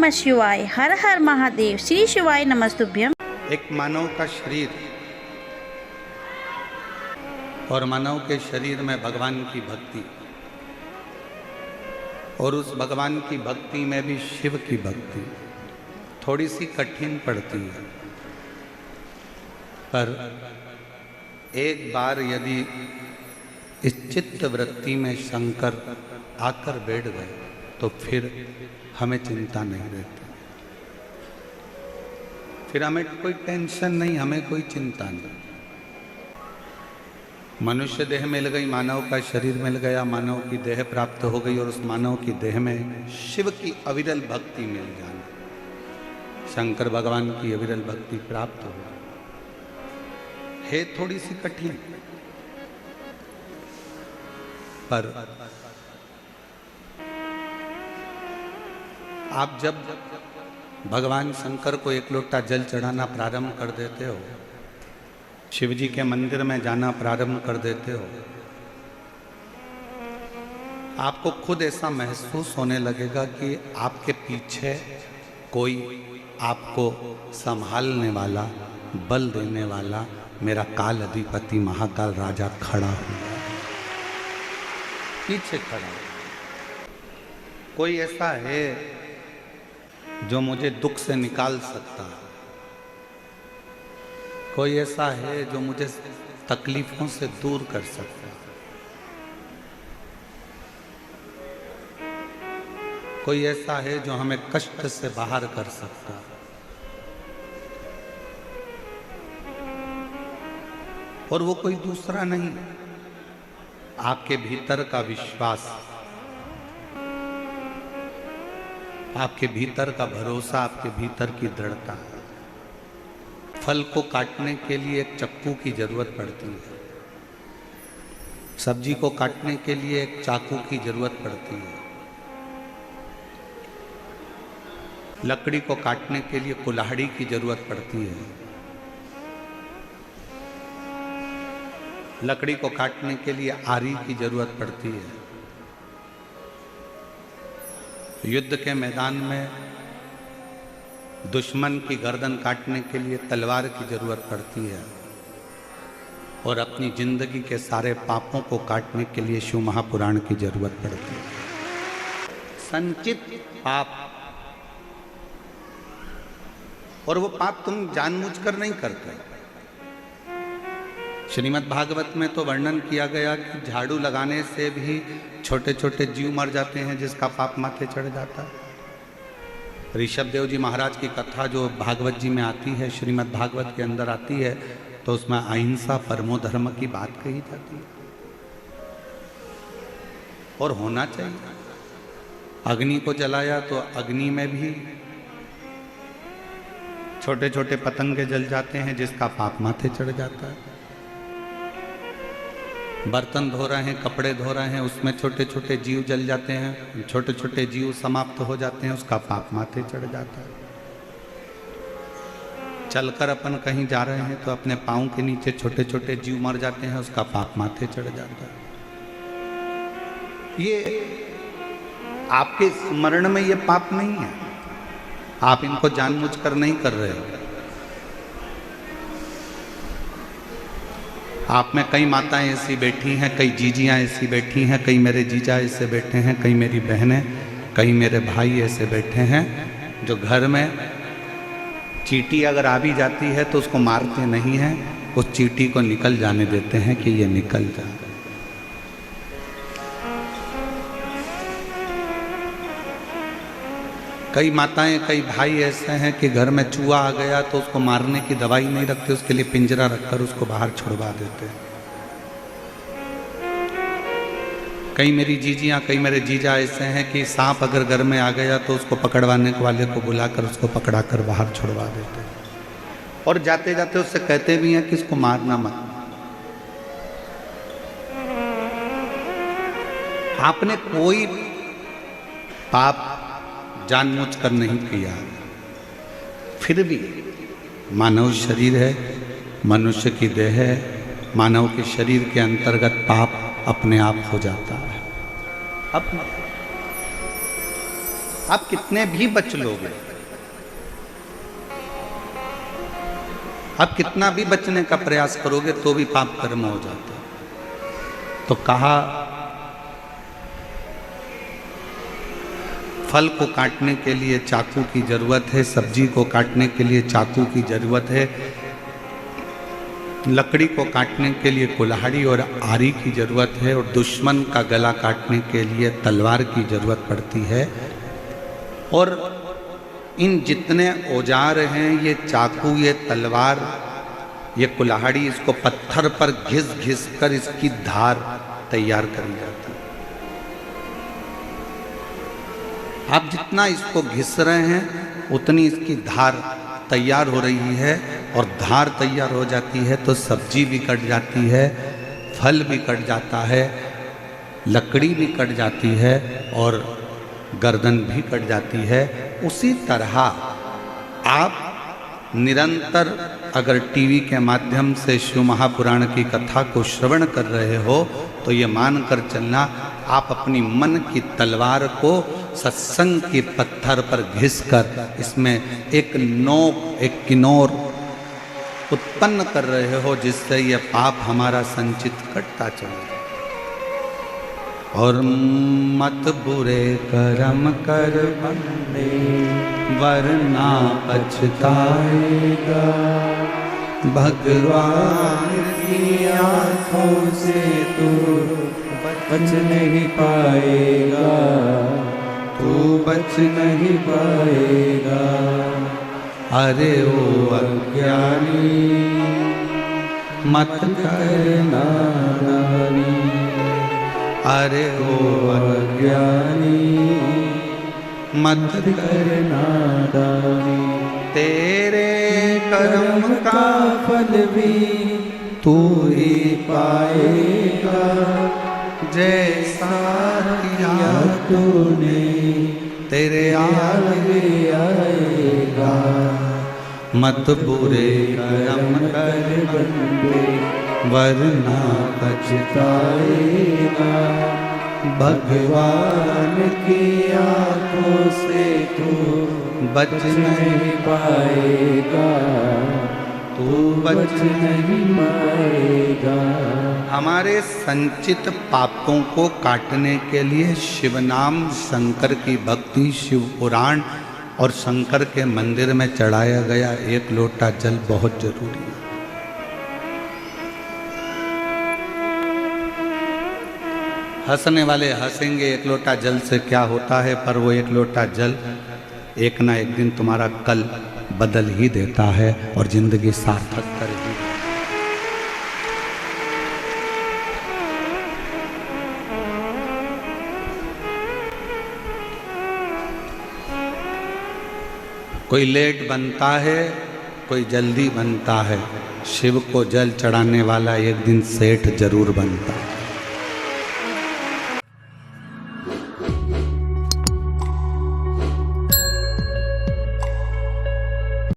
नमः शिवाय। हर हर महादेव। श्री शिवाय नमस्तुभ्यम। एक मानव का शरीर और मानव के शरीर में भगवान की भक्ति, और उस भगवान की भक्ति में भी शिव की भक्ति थोड़ी सी कठिन पड़ती है। पर एक बार यदि इस चित्त वृत्ति में शंकर आकर बैठ गए तो फिर हमें चिंता नहीं रहती, फिर हमें कोई टेंशन नहीं, हमें कोई चिंता नहीं। मनुष्य देह मिल गई, मानव का शरीर मिल गया, मानव की देह प्राप्त हो गई और उस मानव की देह में शिव की अविरल भक्ति मिल जाना, शंकर भगवान की अविरल भक्ति प्राप्त हो है थोड़ी सी कठिन। पर आप जब भगवान शंकर को एक लोटा जल चढ़ाना प्रारंभ कर देते हो, शिव जी के मंदिर में जाना प्रारंभ कर देते हो, आपको खुद ऐसा महसूस होने लगेगा कि आपके पीछे कोई आपको संभालने वाला, बल देने वाला मेरा काल अधिपति महाकाल राजा खड़ा हुआ, पीछे खड़ा। कोई ऐसा है जो मुझे दुख से निकाल सकता है, कोई ऐसा है जो मुझे तकलीफों से दूर कर सकता है, कोई ऐसा है जो हमें कष्ट से बाहर कर सकता है। और वो कोई दूसरा नहीं, आपके भीतर का विश्वास, आपके भीतर का भरोसा, आपके भीतर की दृढ़ता। फल को काटने के लिए एक चक्कू की जरूरत पड़ती है, सब्जी को काटने के लिए एक चाकू की जरूरत पड़ती है, लकड़ी को काटने के लिए कुल्हाड़ी की जरूरत पड़ती है, लकड़ी को काटने के लिए आरी की जरूरत पड़ती है। युद्ध के मैदान में दुश्मन की गर्दन काटने के लिए तलवार की जरूरत पड़ती है, और अपनी जिंदगी के सारे पापों को काटने के लिए शिव महापुराण की जरूरत पड़ती है। संचित पाप, और वो पाप तुम जानबूझकर नहीं करते। श्रीमद् भागवत में तो वर्णन किया गया कि झाड़ू लगाने से भी छोटे छोटे जीव मर जाते हैं जिसका पाप माथे चढ़ जाता है। ऋषभ देव जी महाराज की कथा जो भागवत जी में आती है, श्रीमद् भागवत के अंदर आती है, तो उसमें अहिंसा परमो धर्म की बात कही जाती है, और होना चाहिए। अग्नि को जलाया तो अग्नि में भी छोटे छोटे पतंगे जल जाते हैं जिसका पाप माथे चढ़ जाता है। बर्तन धो रहे हैं, कपड़े धो रहे हैं, उसमें छोटे छोटे जीव जल जाते हैं, छोटे छोटे जीव समाप्त हो जाते हैं, उसका पाप माथे चढ़ जाता है। चलकर अपन कहीं जा रहे हैं तो अपने पाँव के नीचे छोटे छोटे जीव मर जाते हैं, उसका पाप माथे चढ़ जाता है। ये आपके स्मरण में ये पाप नहीं है, आप इनको जानबूझकर नहीं कर रहे हो। आप में कई माताएं ऐसी बैठी हैं, कई जीजियां ऐसी बैठी हैं, कई मेरे जीजा ऐसे बैठे हैं, कई मेरी बहनें, कई मेरे भाई ऐसे बैठे हैं जो घर में चींटी अगर आ भी जाती है तो उसको मारते नहीं हैं, उस चींटी को निकल जाने देते हैं कि ये निकल जाए। कई माताएं, कई भाई ऐसे हैं कि घर में चूहा आ गया तो उसको मारने की दवाई नहीं रखते, उसके लिए पिंजरा रखकर उसको बाहर छुड़वा देते हैं। कई मेरी जीजियां, कई मेरे जीजा ऐसे हैं कि सांप अगर घर में आ गया तो उसको पकड़वाने वाले को बुलाकर उसको पकड़ाकर बाहर छुड़वा देते हैं, और जाते जाते उससे कहते भी हैं कि इसको मारना मत। आपने कोई पाप जानबूझकर नहीं किया, फिर भी मानव शरीर है, मनुष्य की देह है, मानव के शरीर के अंतर्गत पाप अपने आप हो जाता है। अब आप कितने भी बच लोगे, आप कितना भी बचने का प्रयास करोगे तो भी पाप कर्म हो जाता। तो कहा फल को काटने के लिए चाकू की जरूरत है, सब्जी को काटने के लिए चाकू की जरूरत है, लकड़ी को काटने के लिए कुल्हाड़ी और आरी की जरूरत है, और दुश्मन का गला काटने के लिए तलवार की जरूरत पड़ती है। और इन जितने औजार हैं, ये चाकू, ये तलवार, ये कुल्हाड़ी, इसको पत्थर पर घिस घिस कर इसकी धार तैयार करी जाती है। आप जितना इसको घिस रहे हैं उतनी इसकी धार तैयार हो रही है, और धार तैयार हो जाती है तो सब्जी भी कट जाती है, फल भी कट जाता है, लकड़ी भी कट जाती है, और गर्दन भी कट जाती है। उसी तरह आप निरंतर अगर टीवी के माध्यम से शिव महापुराण की कथा को श्रवण कर रहे हो तो ये मान कर चलना, आप अपनी मन की तलवार को सत्संग के पत्थर पर घिसकर इसमें एक नोक, एक किनोर उत्पन्न कर रहे हो, जिससे ये पाप हमारा संचित कटता चले। और मत बुरे कर्म कर बंदे वरना पछताएगा, भगवान की आंखों से तू बच नहीं पाएगा, तू बच नहीं पाएगा। अरे ओ अज्ञानी मत कर नादानी, अरे ओ अज्ञानी मत कर नादानी, तेरे कर्म का फल भी तू ही पाएगा, जैसा किया तूने तेरे आगे आएगा। मत बुरे कर्म कर बंदे वरना पछताएगा, भगवान की आंखों से तू बच नहीं पाएगा, तू बच नहीं पाएगा। हमारे संचित पापों को काटने के लिए शिव नाम, शंकर की भक्ति, शिव पुराण और शंकर के मंदिर में चढ़ाया गया एक लोटा जल बहुत जरूरी है। हंसने वाले हंसेंगे एक लोटा जल से क्या होता है, पर वो एक लोटा जल एक ना एक दिन तुम्हारा कल बदल ही देता है और जिंदगी सार्थक कर ही देता है। कोई लेट बनता है, कोई जल्दी बनता है, शिव को जल चढ़ाने वाला एक दिन सेठ जरूर बनता है।